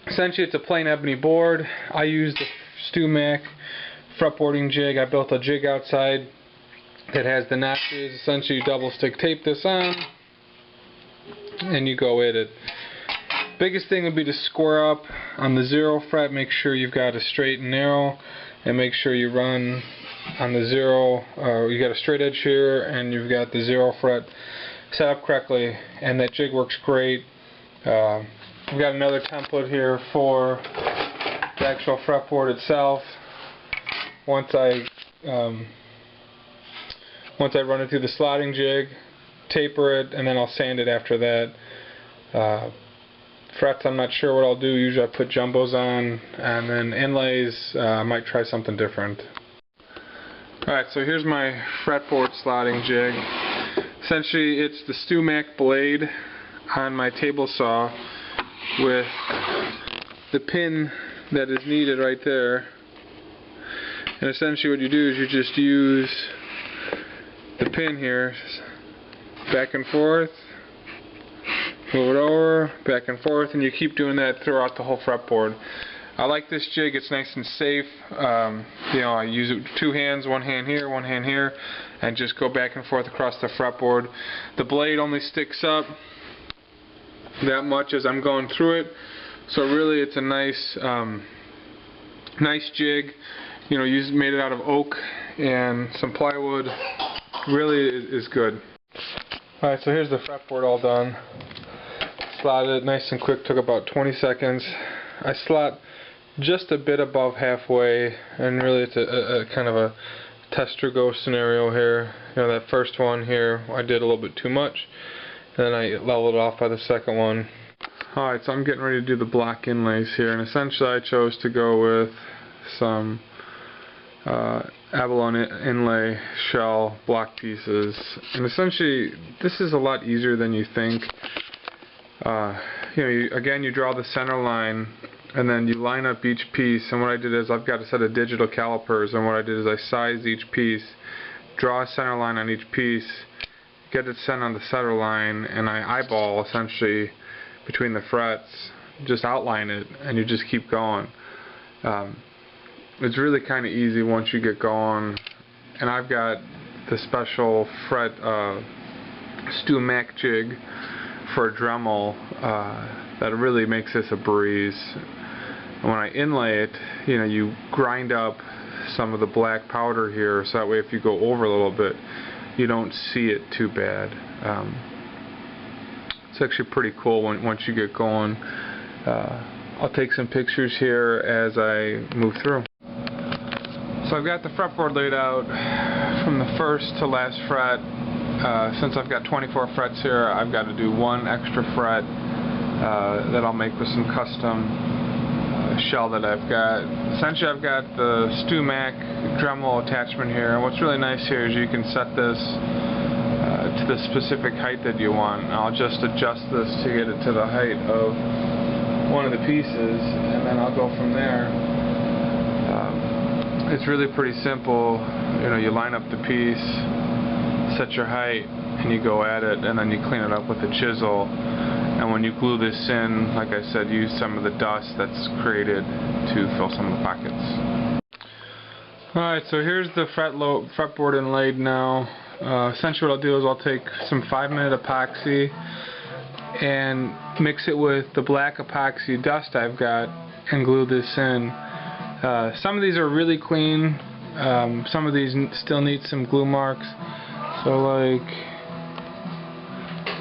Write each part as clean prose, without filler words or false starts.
Essentially it's a plain ebony board. I use the StewMac fretboarding jig. I built a jig outside that has the notches. Essentially you double stick tape this on and you go at it. Biggest thing would be to square up on the 0 fret. Make sure you've got a straight and narrow, and make sure you run on the 0. You got a straight edge here and you've got the 0 fret set up correctly, and that jig works great. We've got another template here for the actual fretboard itself. Once I run it through the slotting jig, taper it, and then I'll sand it after that. Frets, I'm not sure what I'll do. Usually I put jumbos on, and then inlays, I might try something different. Alright, so here's my fretboard slotting jig. Essentially it's the StewMac blade on my table saw with the pin that is needed right there. And essentially what you do is you just use the pin here, back and forth, move it over, back and forth, and you keep doing that throughout the whole fretboard. I like this jig, it's nice and safe. You know, I use it with 2 hands, 1 hand here, 1 hand here, and just go back and forth across the fretboard. The blade only sticks up that much as I'm going through it, so really it's a nice nice jig. You know, made it out of oak and some plywood. Really is good. Alright, so here's the fretboard all done. Slotted it nice and quick, took about 20 seconds. I slot just a bit above halfway, and really it's a kind of a tester go scenario here. You know, that first one here I did a little bit too much, and then I leveled it off by the second one. Alright, so I'm getting ready to do the block inlays here, and essentially I chose to go with some abalone inlay shell block pieces, and essentially this is a lot easier than you think. You know, again you draw the center line and then you line up each piece, and what I did is I've got a set of digital calipers, and what I did is I sized each piece, draw a center line on each piece, get it set on the center line, and I eyeball essentially between the frets, just outline it, and you just keep going. It's really kind of easy once you get going, and I've got the special fret StewMac jig for a Dremel that really makes this a breeze. And when I inlay it, you know, you grind up some of the black powder here, so that way if you go over a little bit, you don't see it too bad. It's actually pretty cool once you get going. I'll take some pictures here as I move through. So I've got the fretboard laid out from the first to last fret. Since I've got 24 frets here, I've got to do 1 extra fret that I'll make with some custom shell that I've got. Essentially I've got the StewMac Dremel attachment here, and what's really nice here is you can set this to the specific height that you want. I'll just adjust this to get it to the height of one of the pieces, and then I'll go from there. It's really pretty simple. You know, you line up the piece, set your height, and you go at it, and then you clean it up with a chisel. And when you glue this in, like I said, use some of the dust that's created to fill some of the pockets. Alright, so here's the fretboard inlaid now. Essentially what I'll do is I'll take some 5-minute epoxy and mix it with the black epoxy dust I've got and glue this in. Some of these are really clean. Some of these still need some glue marks. So like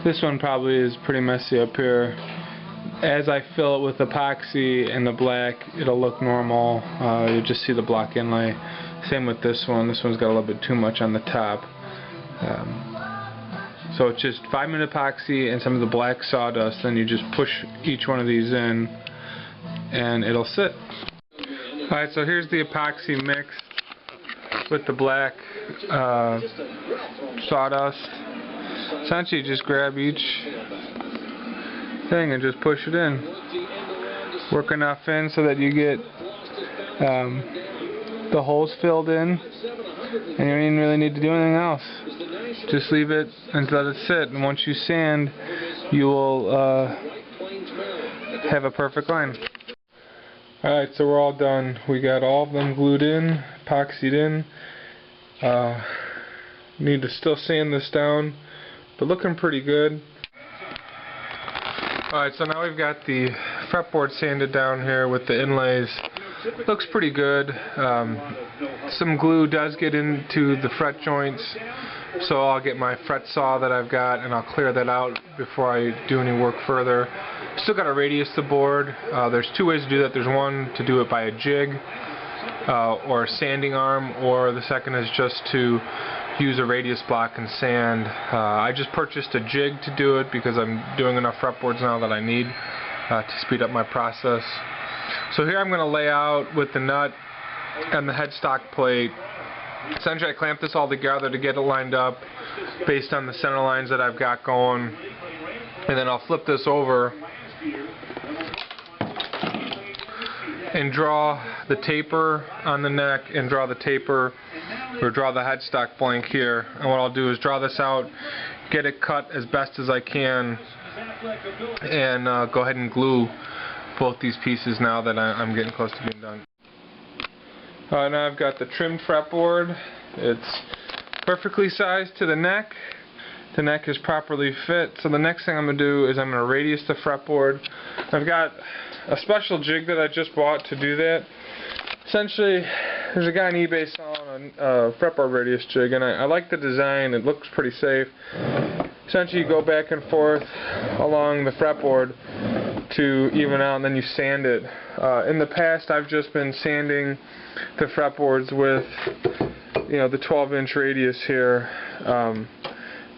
this one probably is pretty messy up here. As I fill it with epoxy and the black, it'll look normal. You just see the block inlay. Same with this one. This one's got a little bit too much on the top. So it's just 5-minute epoxy and some of the black sawdust. Then you just push each one of these in, and it'll sit. Alright, so here's the epoxy mix with the black sawdust. Essentially just grab each thing and just push it in. Work enough in so that you get the holes filled in, and you don't even really need to do anything else. Just leave it and let it sit, and once you sand, you will have a perfect line. Alright, so we're all done. We got all of them glued in, epoxied in. Need to still sand this down, but looking pretty good. Alright, so now we've got the fretboard sanded down here with the inlays. Looks pretty good. Some glue does get into the fret joints, so I'll get my fret saw that I've got and I'll clear that out before I do any work further. Still got to radius the board. There's two ways to do that. There's one to do it by a jig or a sanding arm, or the second is just to use a radius block and sand. I just purchased a jig to do it because I'm doing enough fretboards now that I need to speed up my process. So here I'm going to lay out with the nut and the headstock plate. Essentially I clamp this all together to get it lined up based on the center lines that I've got going, and then I'll flip this over and draw the taper on the neck and draw the taper, or draw the headstock blank here. And what I'll do is draw this out, get it cut as best as I can, and go ahead and glue both these pieces now that I'm getting close to being done. Now I've got the trimmed fretboard. It's perfectly sized to the neck. The neck is properly fit. So the next thing I'm going to do is I'm going to radius the fretboard. I've got a special jig that I just bought to do that. Essentially, there's a guy on eBay selling a fretboard radius jig, and I like the design. It looks pretty safe. Essentially, you go back and forth along the fretboard to even out, and then you sand it. In the past, I've just been sanding the fretboards with, the 12-inch radius here,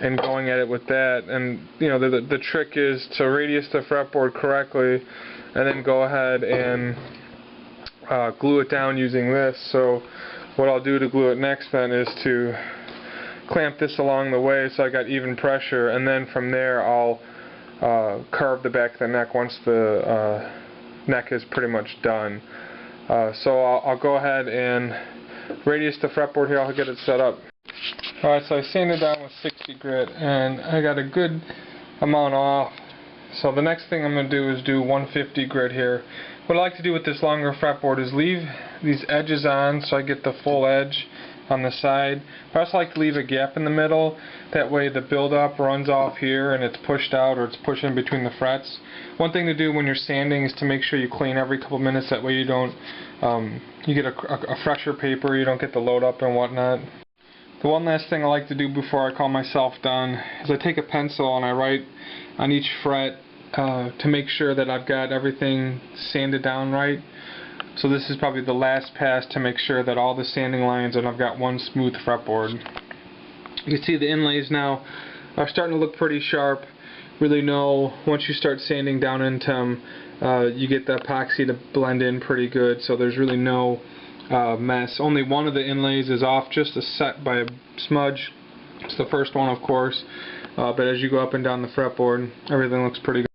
and going at it with that. And the trick is to radius the fretboard correctly, and then go ahead and glue it down using this. So what I'll do to glue it next then is to clamp this along the way so I got even pressure, and then from there I'll curve the back of the neck once the neck is pretty much done. So I'll go ahead and radius the fretboard here. I'll get it set up. Alright, so I sanded down with 60 grit and I got a good amount off. So the next thing I'm going to do is do 150 grit here. What I like to do with this longer fretboard is leave these edges on so I get the full edge on the side. I also like to leave a gap in the middle. That way the build-up runs off here and it's pushed out, or it's pushed in between the frets. One thing to do when you're sanding is to make sure you clean every couple minutes. That way you don't, you get a fresher paper, you don't get the load up and whatnot. The one last thing I like to do before I call myself done is I take a pencil and I write on each fret to make sure that I've got everything sanded down right. So this is probably the last pass to make sure that all the sanding lines and I've got one smooth fretboard. You can see the inlays now are starting to look pretty sharp. Really know once you start sanding down into them, you get the epoxy to blend in pretty good, so there's really no mess. Only one of the inlays is off just a set by a smudge. It's the first one, of course, but as you go up and down the fretboard, everything looks pretty good.